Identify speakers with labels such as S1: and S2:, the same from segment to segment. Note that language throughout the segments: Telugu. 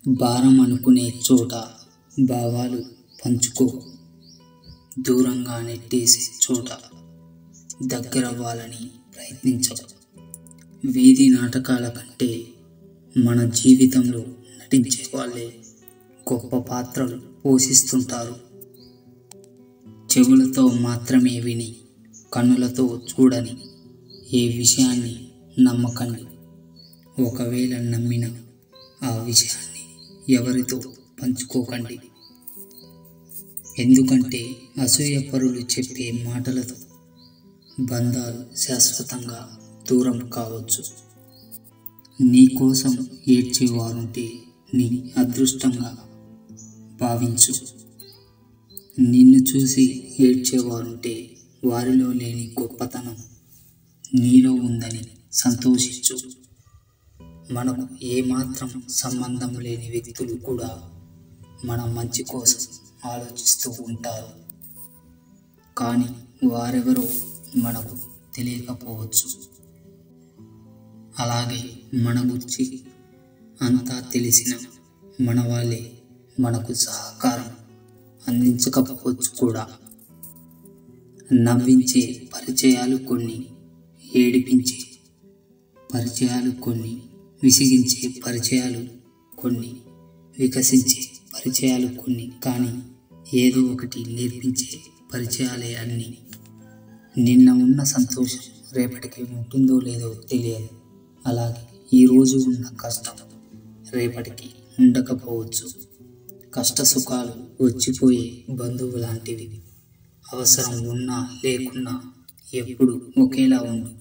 S1: భారం అనుకునే చోట భావాలు పంచుకో. దూరంగా నెట్టేసే చోట దగ్గరవ్వాలని ప్రయత్నించవు. వీధి నాటకాల కంటే మన జీవితంలో నటించే వాళ్ళే గొప్ప పాత్రలు పోషిస్తుంటారు. చెవులతో మాత్రమే విని కన్నులతో చూడని ఏ విషయాన్ని నమ్మకండి. ఒకవేళ నమ్మిన ఆ విషయాన్ని ఎవరితో పంచుకోకండి. ఎందుకంటే అసూయపరులు చెప్పే మాటలతో బంధాలు శాశ్వతంగా దూరం కావచ్చు. నీ కోసం ఏడ్చేవారుంటే నీ అదృష్టంగా భావించు. నిన్ను చూసి ఏడ్చేవారుంటే వారిలో లేని గొప్పతనం నీలో ఉందని సంతోషించు. మనకు ఏమాత్రం సంబంధం లేని వ్యక్తులు కూడా మన మంచి కోసం ఆలోచిస్తూ ఉంటారు. కానీ వారెవరో మనకు తెలియకపోవచ్చు. అలాగే మన గురించి అంతా తెలిసిన మన వాళ్ళే మనకు సహకారం అందించకపోవచ్చు కూడా. నవ్వించే పరిచయాలు కొన్ని, ఏడిపించే పరిచయాలు కొన్ని, విసిగించే పరిచయాలు కొన్ని, వికసించే పరిచయాలు కొన్ని, కానీ ఏదో ఒకటి నేర్పించే పరిచయాలే అన్నీ. నిన్న ఉన్న సంతోషం రేపటికి ఉంటుందో లేదో తెలియదు. అలాగే ఈరోజు ఉన్న కష్టం రేపటికి ఉండకపోవచ్చు. కష్ట సుఖాలు వచ్చిపోయే బంధువు లాంటివి. అవసరం ఉన్నా లేకున్నా ఎప్పుడు ఒకేలా ఉండు.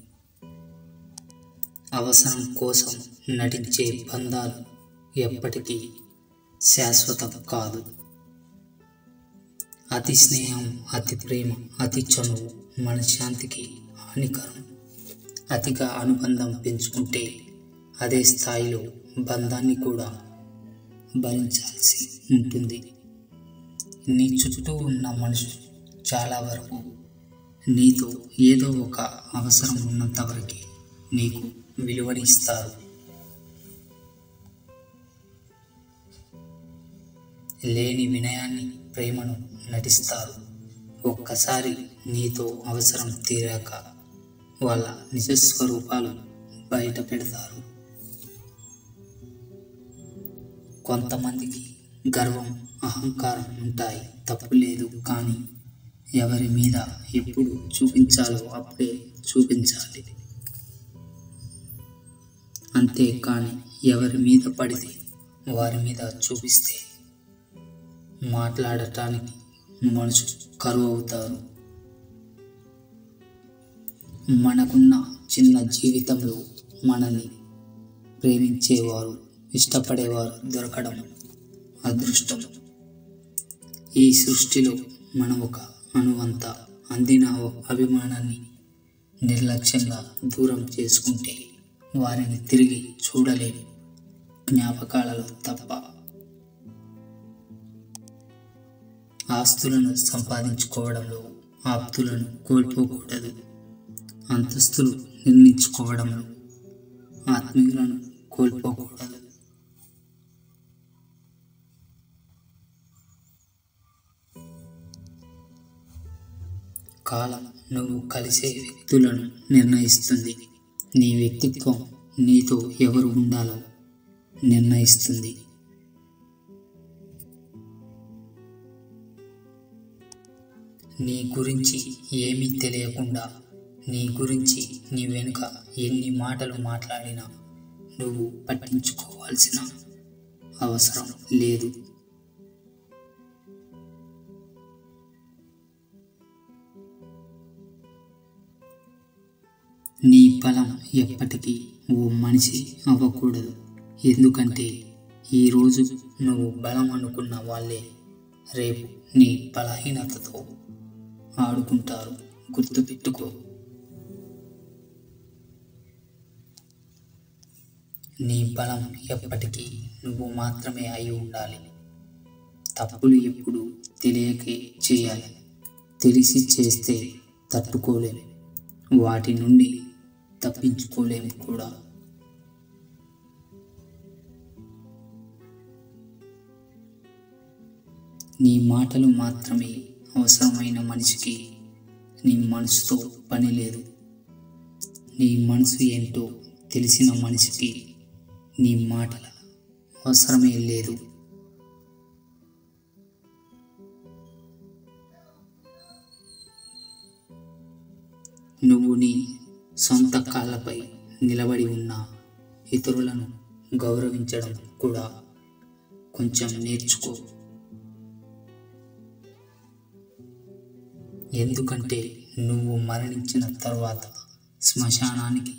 S1: అవసరం కోసం నటించే బంధాలు ఎప్పటికీ శాశ్వతం కాదు. అతి స్నేహం, అతి ప్రేమ, అతి చనువు మనశ్శాంతికి హానికరం. అతిగా అనుబంధం పెంచుకుంటే అదే స్థాయిలో బంధాన్ని కూడా భరించాల్సి ఉంటుంది. నీ చుట్టూ ఉన్న మనుషులు చాలా వరకు నీతో ఏదో ఒక అవసరం ఉన్నంత వరకు నీకు విలువనిస్తారు. లేని వినయాన్ని, ప్రేమను నటిస్తారు. ఒక్కసారి నీతో అవసరం తీరాక వాళ్ళ నిజస్వరూపాలు బయట పెడతారు. కొంతమందికి గర్వం, అహంకారం ఉంటాయి, తప్పు లేదు. కానీ ఎవరి మీద ఎప్పుడు చూపించాలో అప్పుడే చూపించాలి. అంతేకాని ఎవరి మీద పడితే వారి మీద చూపిస్తే మాట్లాడటానికి మనుషులు కరువు అవుతారు. మనకున్న చిన్న జీవితంలో మనల్ని ప్రేమించేవారు, ఇష్టపడేవారు దొరకడం అదృష్టం. ఈ సృష్టిలో మనం ఒక అణువంత అందిన అభిమానాన్ని నిర్లక్ష్యంగా దూరం చేసుకుంటే వారిని తిరిగి చూడలేము, జ్ఞాపకాలలో తప్ప. ఆస్తులను సంపాదించుకోవడంలో ఆప్తులను కోల్పోకూడదు. అంతస్తులు నిర్మించుకోవడంలో ఆత్మీయులను కోల్పోకూడదు. కాలం నువ్వు కలిసే వ్యక్తులను నిర్ణయిస్తుంది. నీ వ్యక్తిత్వం నీతో ఎవరు ఉండాలో నిర్ణయిస్తుంది. నీ గురించి ఏమీ తెలియకుండా నీ గురించి నీ వెనుక ఎన్ని మాటలు మాట్లాడినా నువ్వు పట్టించుకోవాల్సిన అవసరం లేదు. నీ బలం ఎప్పటికీ ఓ మనిషి అవ్వకూడదు. ఎందుకంటే ఈరోజు నువ్వు బలం అనుకున్న వాళ్ళే రేపు నీ బలహీనతతో ఆడుకుంటారు. గుర్తుపెట్టుకో. నీ బలం ఎప్పటికీ నువ్వు మాత్రమే అయి ఉండాలి. తప్పులు ఎప్పుడు తెలియకే చేయాలి. తెలిసి చేస్తే తట్టుకోలేము, వాటి నుండి తప్పించుకోలేము కూడా. నీ మాటలు మాత్రమే అవసరమైన మనిషికి నీ మనసుతో పని లేదు. నీ మనసు ఏంటో తెలిసిన మనిషికి నీ మాటల అవసరమే లేదు. నువ్వు నీ సొంత కాళ్ళపై నిలబడి ఉన్న ఇతరులను గౌరవించడం కూడా కొంచెం నేర్చుకో. ఎందుకంటే నువ్వు మరణించిన తర్వాత శ్మశానానికి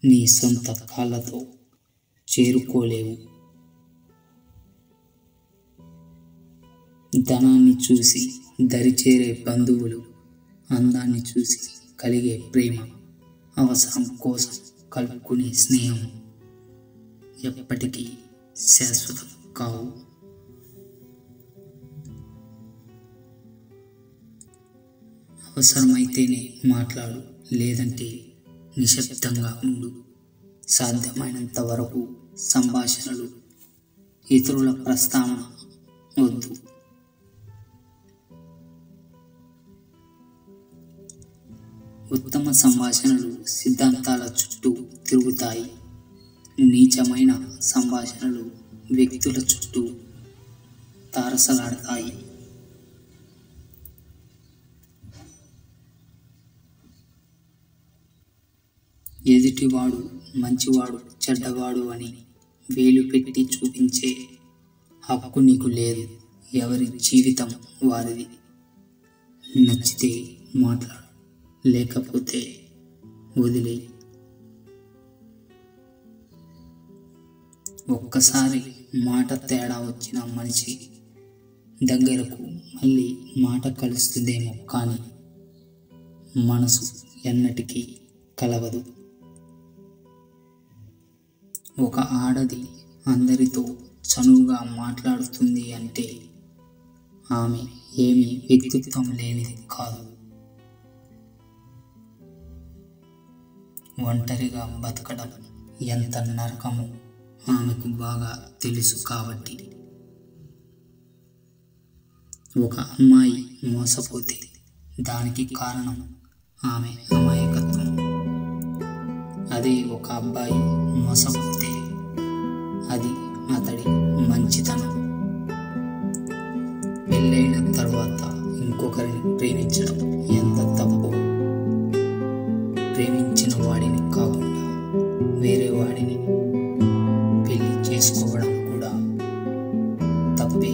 S1: నీ సొంత కాళ్ళతో చేరుకోలేవు. ధనాన్ని చూసి దరిచేరే బంధువులు, అందాన్ని చూసి కలిగే ప్రేమ, అవసరం కోసం కలుపుకునే స్నేహం ఎప్పటికీ శాశ్వతం కావు. అవసరమైతేనే మాట్లాడు, లేదంటే నిశ్శబ్దంగా ఉండు. సాధ్యమైనంత వరకు సంభాషణలు, ఇతరుల ప్రస్తావన వద్దు. ఉత్తమ సంభాషణలు సిద్ధాంతాల చుట్టూ తిరుగుతాయి. నీచమైన సంభాషణలు వ్యక్తుల చుట్టూ తారసలాడతాయి. ఎదుటివాడు మంచివాడు చెడ్డవాడు అని వేలు పెట్టి చూపించే హక్కు నీకు లేదు. ఎవరి జీవితం వారిది. నచ్చితే మాట్లాడు, లేకపోతే వదిలే. ఒక్కసారి మాట తేడా వచ్చిన మనిషి దగ్గరకు మళ్ళీ మాట కలుస్తుందేమో, కానీ మనసు ఎన్నటికీ కలవదు. ఒక ఆడది అందరితో చనువుగా మాట్లాడుతుంది అంటే ఆమె ఏమీ వ్యక్తిత్వం లేనిది కాదు. ఒంటరిగా బతకడం ఎంత నరకమో ఆమెకు బాగా తెలుసు. కాబట్టి ఒక అమ్మాయి మోసపోతే దానికి కారణం ఆమె అమాయకత్వం. అదే ఒక అబ్బాయి మోసపోతే అది అతడి మంచితనం. పెళ్ళైన తర్వాత ఇంకొకరిని ప్రేమించడం ఎంత తప్పు. ప్రేమించిన వాడిని కాకుండా వేరే వాడిని పెళ్లి చేసుకోవడం కూడా తప్పే.